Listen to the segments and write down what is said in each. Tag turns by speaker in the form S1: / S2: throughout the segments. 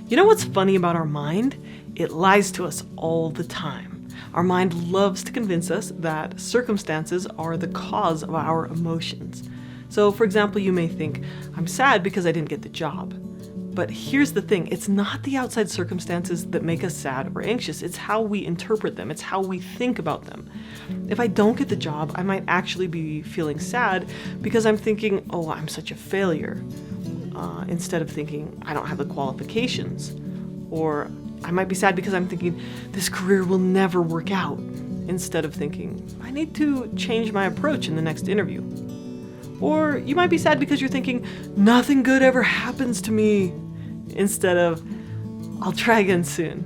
S1: You know what's funny about our mind? It lies to us all the time. Our mind loves to convince us that circumstances are the cause of our emotions. So, for example, you may think, I'm sad because I didn't get the job. But here's the thing, it's not the outside circumstances that make us sad or anxious, it's how we interpret them, it's how we think about them. If I don't get the job, I might actually be feeling sad because I'm thinking, oh, I'm such a failure, instead of thinking, I don't have the qualifications. Or I might be sad because I'm thinking, this career will never work out, instead of thinking, I need to change my approach in the next interview. Or you might be sad because you're thinking, nothing good ever happens to me, instead of, I'll try again soon.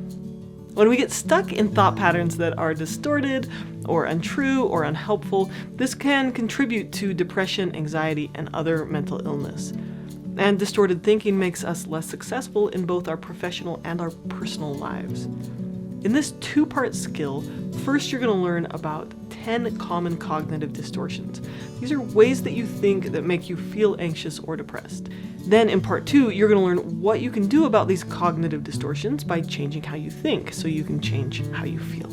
S1: When we get stuck in thought patterns that are distorted, or untrue, or unhelpful, this can contribute to depression, anxiety, and other mental illness. And distorted thinking makes us less successful in both our professional and our personal lives. In this two-part skill, first you're going to learn about 10 common cognitive distortions. These are ways that you think that make you feel anxious or depressed. Then in part 2, you're going to learn what you can do about these cognitive distortions by changing how you think, so you can change how you feel.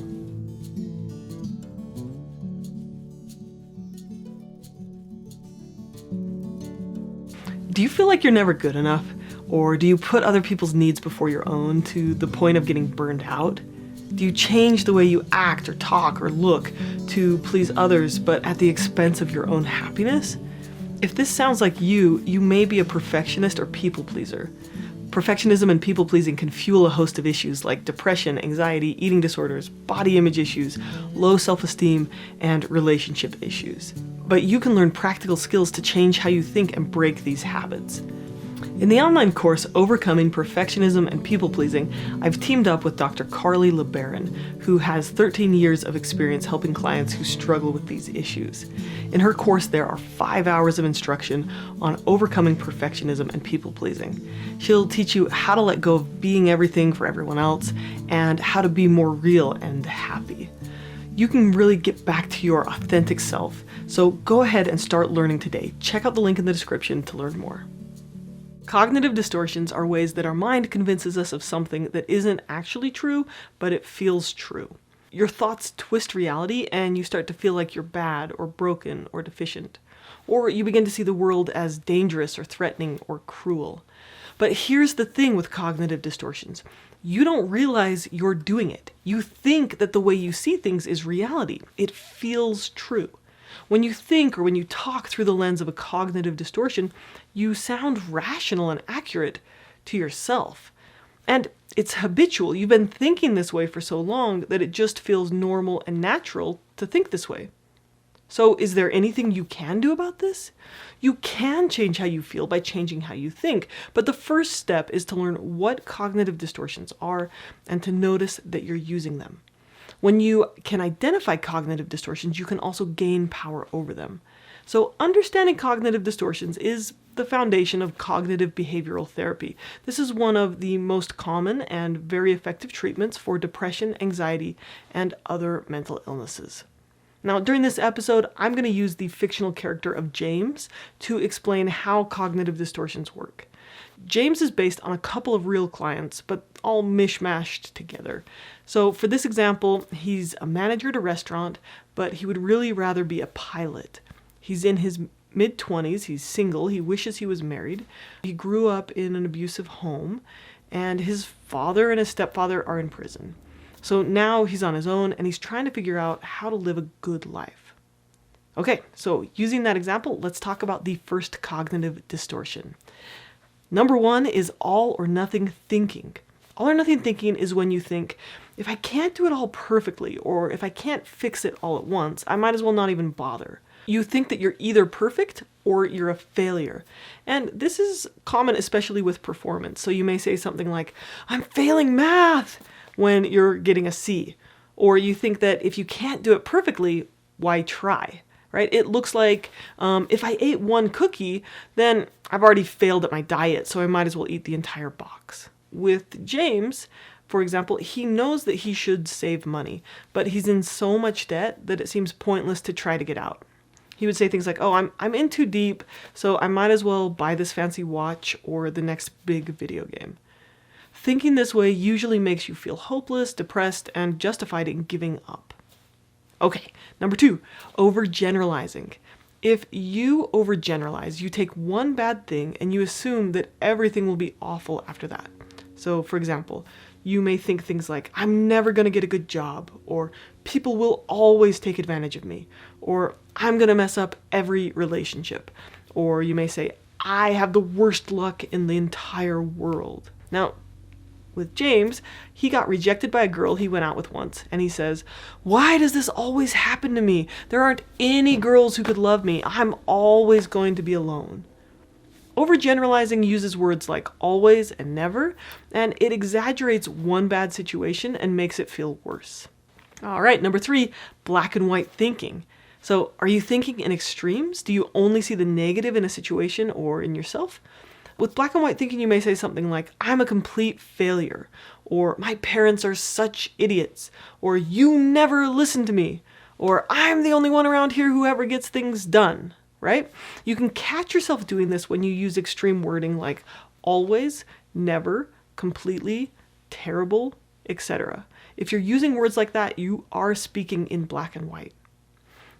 S1: Do you feel like you're never good enough? Or do you put other people's needs before your own to the point of getting burned out? Do you change the way you act or talk or look to please others, but at the expense of your own happiness? If this sounds like you may be a perfectionist or people pleaser. Perfectionism and people pleasing can fuel a host of issues like depression, anxiety, eating disorders, body image issues, low self-esteem, and relationship issues. But you can learn practical skills to change how you think and break these habits. In the online course, Overcoming Perfectionism and People-Pleasing, I've teamed up with Dr. Carly LeBaron, who has 13 years of experience helping clients who struggle with these issues. In her course, there are 5 hours of instruction on overcoming perfectionism and people-pleasing. She'll teach you how to let go of being everything for everyone else and how to be more real and happy. You can really get back to your authentic self, so go ahead and start learning today. Check out the link in the description to learn more. Cognitive distortions are ways that our mind convinces us of something that isn't actually true, but it feels true. Your thoughts twist reality and you start to feel like you're bad or broken or deficient. Or you begin to see the world as dangerous or threatening or cruel. But here's the thing with cognitive distortions. You don't realize you're doing it. You think that the way you see things is reality. It feels true. When you think or when you talk through the lens of a cognitive distortion, you sound rational and accurate to yourself. And it's habitual. You've been thinking this way for so long that it just feels normal and natural to think this way. So is there anything you can do about this? You can change how you feel by changing how you think, but the first step is to learn what cognitive distortions are and to notice that you're using them. When you can identify cognitive distortions, you can also gain power over them. So understanding cognitive distortions is the foundation of cognitive behavioral therapy. This is one of the most common and very effective treatments for depression, anxiety, and other mental illnesses. Now, during this episode, I'm going to use the fictional character of James to explain how cognitive distortions work. James is based on a couple of real clients, but all mishmashed together. So for this example, he's a manager at a restaurant, but he would really rather be a pilot. He's in his mid-20s, he's single, he wishes he was married. He grew up in an abusive home, and his father and his stepfather are in prison. So now he's on his own, and he's trying to figure out how to live a good life. Okay, so using that example, let's talk about the first cognitive distortion. Number 1 is all or nothing thinking. All or nothing thinking is when you think, if I can't do it all perfectly, or if I can't fix it all at once, I might as well not even bother. You think that you're either perfect or you're a failure. And this is common, especially with performance. So you may say something like, I'm failing math, when you're getting a C. Or you think that if you can't do it perfectly, why try? Right? It looks like if I ate one cookie, then I've already failed at my diet, so I might as well eat the entire box. With James, for example, he knows that he should save money, but he's in so much debt that it seems pointless to try to get out. He would say things like, oh, I'm in too deep, so I might as well buy this fancy watch or the next big video game. Thinking this way usually makes you feel hopeless, depressed, and justified in giving up. Okay, number 2, overgeneralizing. If you overgeneralize, you take one bad thing and you assume that everything will be awful after that. So, for example, you may think things like, I'm never going to get a good job, or people will always take advantage of me, or I'm going to mess up every relationship, or you may say, I have the worst luck in the entire world. Now, with James, he got rejected by a girl he went out with once, and he says, why does this always happen to me? There aren't any girls who could love me. I'm always going to be alone. Overgeneralizing uses words like always and never, and it exaggerates one bad situation and makes it feel worse. All right, number 3, black and white thinking. So, are you thinking in extremes? Do you only see the negative in a situation or in yourself? With black and white thinking, you may say something like, I'm a complete failure, or my parents are such idiots, or you never listen to me, or I'm the only one around here who ever gets things done, right? You can catch yourself doing this when you use extreme wording like always, never, completely, terrible, etc. If you're using words like that, you are speaking in black and white.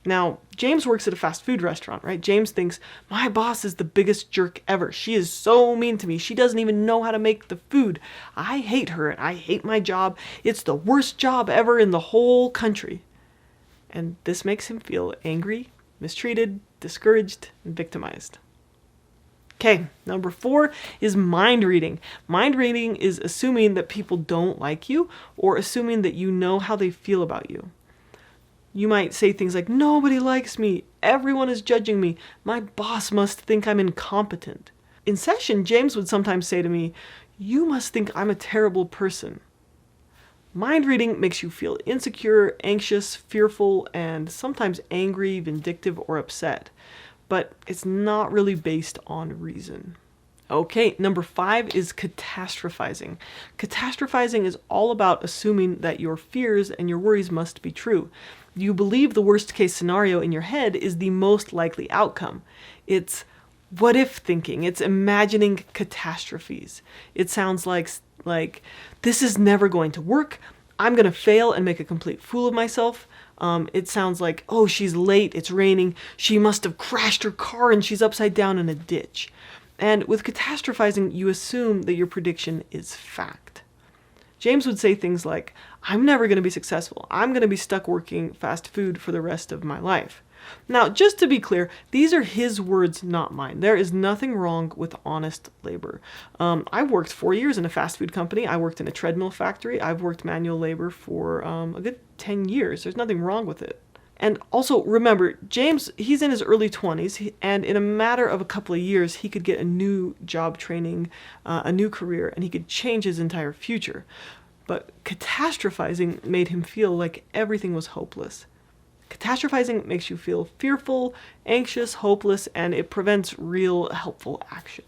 S1: Now, James works at a fast food restaurant, right? James thinks, my boss is the biggest jerk ever. She is so mean to me. She doesn't even know how to make the food. I hate her and I hate my job. It's the worst job ever in the whole country. And this makes him feel angry, mistreated, discouraged, and victimized. Okay, number 4 is mind reading. Mind reading is assuming that people don't like you or assuming that you know how they feel about you. You might say things like, nobody likes me, everyone is judging me, my boss must think I'm incompetent. In session, James would sometimes say to me, you must think I'm a terrible person. Mind reading makes you feel insecure, anxious, fearful, and sometimes angry, vindictive, or upset. But it's not really based on reason. Okay, number 5 is catastrophizing. Catastrophizing is all about assuming that your fears and your worries must be true. You believe the worst case scenario in your head is the most likely outcome. It's what if thinking. It's imagining catastrophes. It sounds like this is never going to work. I'm going to fail and make a complete fool of myself. It sounds like, oh, she's late, it's raining, she must have crashed her car and she's upside down in a ditch. And with catastrophizing, you assume that your prediction is fact. James would say things like, I'm never going to be successful. I'm going to be stuck working fast food for the rest of my life. Now, just to be clear, these are his words, not mine. There is nothing wrong with honest labor. I worked 4 years in a fast food company. I worked in a treadmill factory. I've worked manual labor for a good 10 years. There's nothing wrong with it. And also, remember, James, he's in his early 20s, and in a matter of a couple of years, he could get a new job training, a new career, and he could change his entire future. But catastrophizing made him feel like everything was hopeless. Catastrophizing makes you feel fearful, anxious, hopeless, and it prevents real helpful action.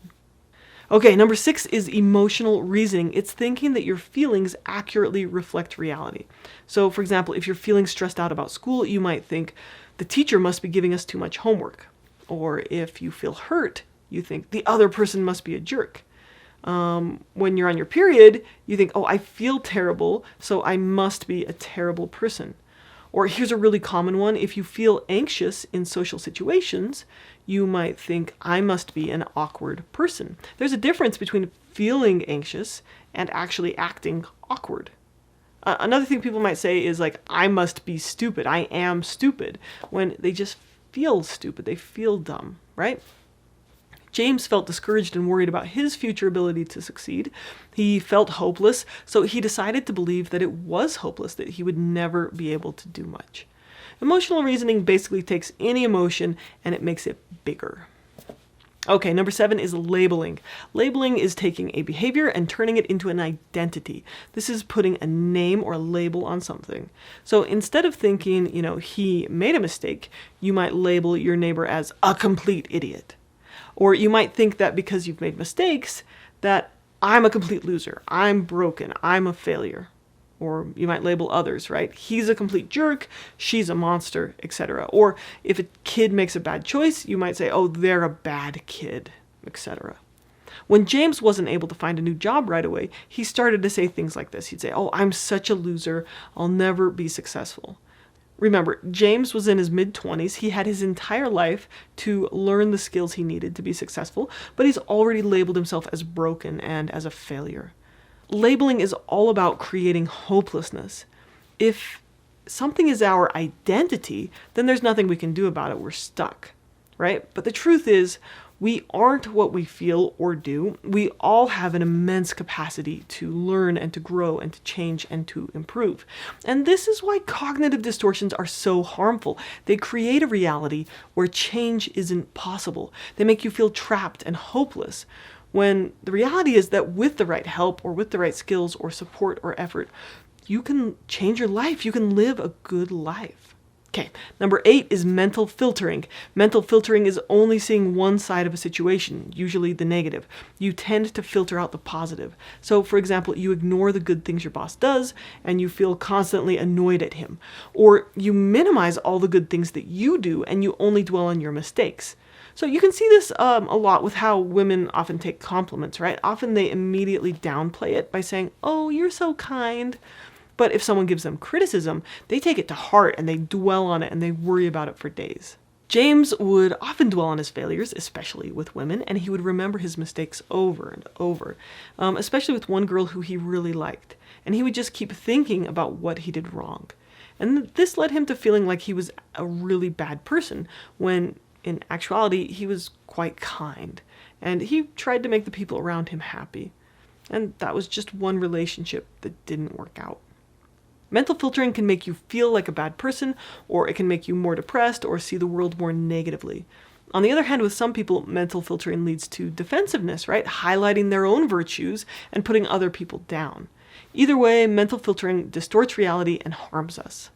S1: Okay, number 6 is emotional reasoning. It's thinking that your feelings accurately reflect reality. So, for example, if you're feeling stressed out about school, you might think, the teacher must be giving us too much homework. Or if you feel hurt, you think, the other person must be a jerk. When you're on your period, you think, oh, I feel terrible, so I must be a terrible person. Or here's a really common one. If you feel anxious in social situations, you might think, I must be an awkward person. There's a difference between feeling anxious and actually acting awkward. Another thing people might say is like, I must be stupid. I am stupid. When they just feel stupid. They feel dumb, right? James felt discouraged and worried about his future ability to succeed. He felt hopeless, so he decided to believe that it was hopeless, that he would never be able to do much. Emotional reasoning basically takes any emotion and it makes it bigger. Okay, number 7 is labeling. Labeling is taking a behavior and turning it into an identity. This is putting a name or a label on something. So instead of thinking, he made a mistake, you might label your neighbor as a complete idiot. Or you might think that because you've made mistakes, that I'm a complete loser, I'm broken, I'm a failure. Or you might label others, right? He's a complete jerk, she's a monster, etc. Or if a kid makes a bad choice, you might say, oh, they're a bad kid, etc. When James wasn't able to find a new job right away, he started to say things like this. He'd say, "Oh, I'm such a loser. I'll never be successful." Remember, James was in his mid-20s. He had his entire life to learn the skills he needed to be successful, but he's already labeled himself as broken and as a failure. Labeling is all about creating hopelessness. If something is our identity, then there's nothing we can do about it. We're stuck, right? But the truth is, we aren't what we feel or do. We all have an immense capacity to learn and to grow and to change and to improve. And this is why cognitive distortions are so harmful. They create a reality where change isn't possible. They make you feel trapped and hopeless, when the reality is that with the right help or with the right skills or support or effort, you can change your life. You can live a good life. Okay, number 8 is mental filtering. Mental filtering is only seeing one side of a situation, usually the negative. You tend to filter out the positive. So, for example, you ignore the good things your boss does and you feel constantly annoyed at him. Or you minimize all the good things that you do and you only dwell on your mistakes. So you can see this a lot with how women often take compliments, right? Often they immediately downplay it by saying, "Oh, you're so kind." But if someone gives them criticism, they take it to heart and they dwell on it and they worry about it for days. James would often dwell on his failures, especially with women, and he would remember his mistakes over and over, especially with one girl who he really liked. And he would just keep thinking about what he did wrong. And this led him to feeling like he was a really bad person, when in actuality, he was quite kind. And he tried to make the people around him happy. And that was just one relationship that didn't work out. Mental filtering can make you feel like a bad person, or it can make you more depressed or see the world more negatively. On the other hand, with some people, mental filtering leads to defensiveness, right? Highlighting their own virtues and putting other people down. Either way, mental filtering distorts reality and harms us.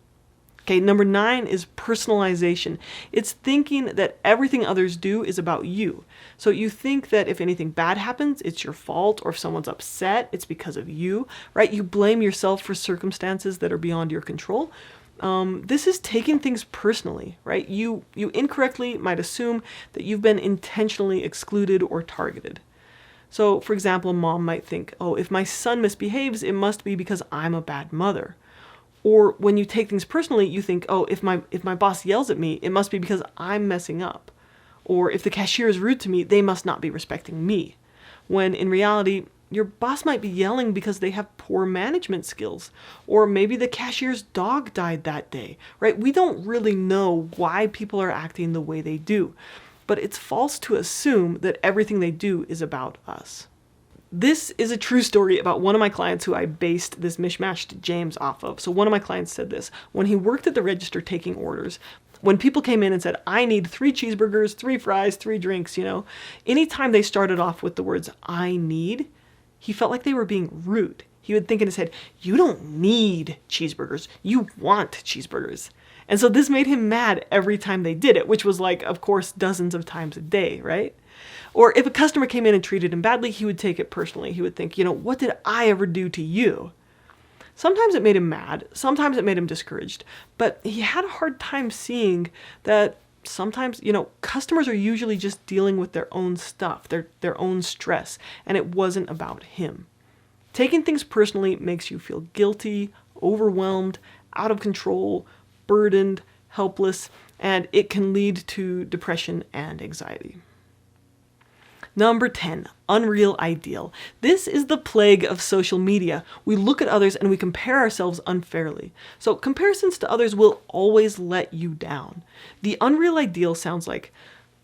S1: Okay, number 9 is personalization. It's thinking that everything others do is about you. So you think that if anything bad happens, it's your fault, or if someone's upset, it's because of you, right? You blame yourself for circumstances that are beyond your control. This is taking things personally, right? You incorrectly might assume that you've been intentionally excluded or targeted. So, for example, a mom might think, "Oh, if my son misbehaves, it must be because I'm a bad mother." Or when you take things personally, you think, "Oh, if my boss yells at me, it must be because I'm messing up." Or if the cashier is rude to me, they must not be respecting me. When in reality, your boss might be yelling because they have poor management skills. Or maybe the cashier's dog died that day, right? We don't really know why people are acting the way they do. But it's false to assume that everything they do is about us. This is a true story about one of my clients who I based this mishmashed James off of. So one of my clients said this: when he worked at the register taking orders, when people came in and said, "I need 3 cheeseburgers, 3 fries, 3 drinks," anytime they started off with the words "I need," he felt like they were being rude. He would think in his head, "You don't need cheeseburgers, you want cheeseburgers." And so this made him mad every time they did it, which was like, of course, dozens of times a day, right? Or if a customer came in and treated him badly, he would take it personally. He would think, "What did I ever do to you?" Sometimes it made him mad, sometimes it made him discouraged, but he had a hard time seeing that sometimes, customers are usually just dealing with their own stuff, their own stress, and it wasn't about him. Taking things personally makes you feel guilty, overwhelmed, out of control, burdened, helpless, and it can lead to depression and anxiety. Number 10, unreal ideal. This is the plague of social media. We look at others and we compare ourselves unfairly. So comparisons to others will always let you down. The unreal ideal sounds like,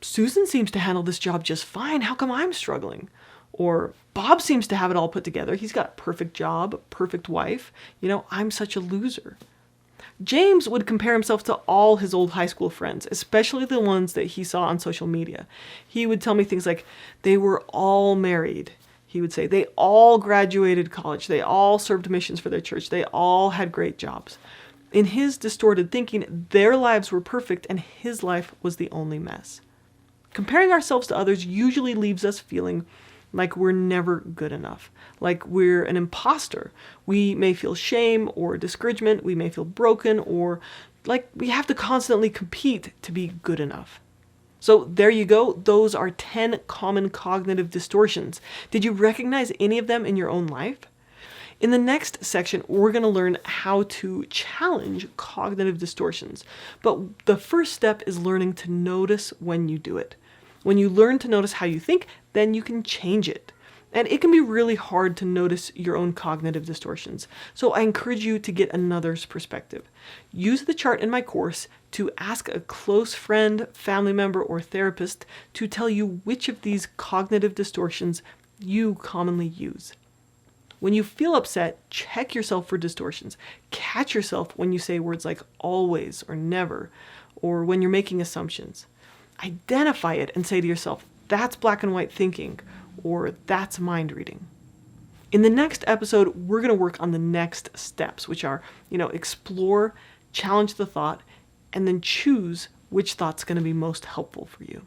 S1: "Susan seems to handle this job just fine. How come I'm struggling?" Or, "Bob seems to have it all put together. He's got a perfect job, perfect wife. I'm such a loser." James would compare himself to all his old high school friends, especially the ones that he saw on social media. He would tell me things like, "They were all married." He would say, "They all graduated college. They all served missions for their church. They all had great jobs." In his distorted thinking, their lives were perfect and his life was the only mess. Comparing ourselves to others usually leaves us feeling like we're never good enough, like we're an imposter. We may feel shame or discouragement, we may feel broken, or like we have to constantly compete to be good enough. So there you go. Those are 10 common cognitive distortions. Did you recognize any of them in your own life? In the next section, we're going to learn how to challenge cognitive distortions. But the first step is learning to notice when you do it. When you learn to notice how you think, then you can change it. And it can be really hard to notice your own cognitive distortions. So I encourage you to get another's perspective. Use the chart in my course to ask a close friend, family member, or therapist to tell you which of these cognitive distortions you commonly use. When you feel upset, check yourself for distortions. Catch yourself when you say words like always or never, or when you're making assumptions. Identify it and say to yourself, that's black and white thinking, or that's mind reading. In the next episode, we're going to work on the next steps, which are, explore, challenge the thought, and then choose which thought's going to be most helpful for you.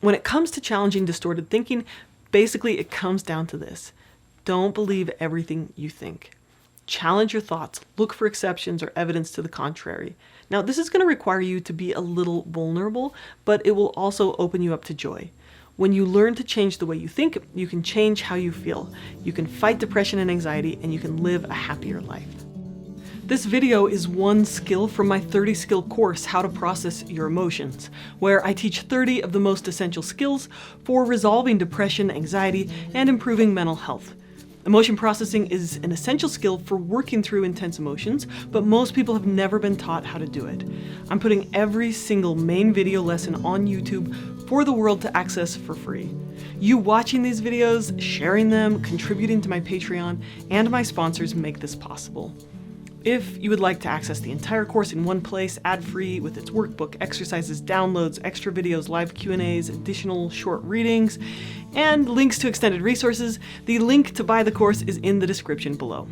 S1: When it comes to challenging distorted thinking, basically it comes down to this. Don't believe everything you think. Challenge your thoughts, look for exceptions or evidence to the contrary. Now, this is going to require you to be a little vulnerable, but it will also open you up to joy. When you learn to change the way you think, you can change how you feel. You can fight depression and anxiety, and you can live a happier life. This video is one skill from my 30-skill course, How to Process Your Emotions, where I teach 30 of the most essential skills for resolving depression, anxiety, and improving mental health. Emotion processing is an essential skill for working through intense emotions, but most people have never been taught how to do it. I'm putting every single main video lesson on YouTube for the world to access for free. You watching these videos, sharing them, contributing to my Patreon, and my sponsors make this possible. If you would like to access the entire course in one place, ad-free, with its workbook, exercises, downloads, extra videos, live Q&As, additional short readings, and links to extended resources, the link to buy the course is in the description below.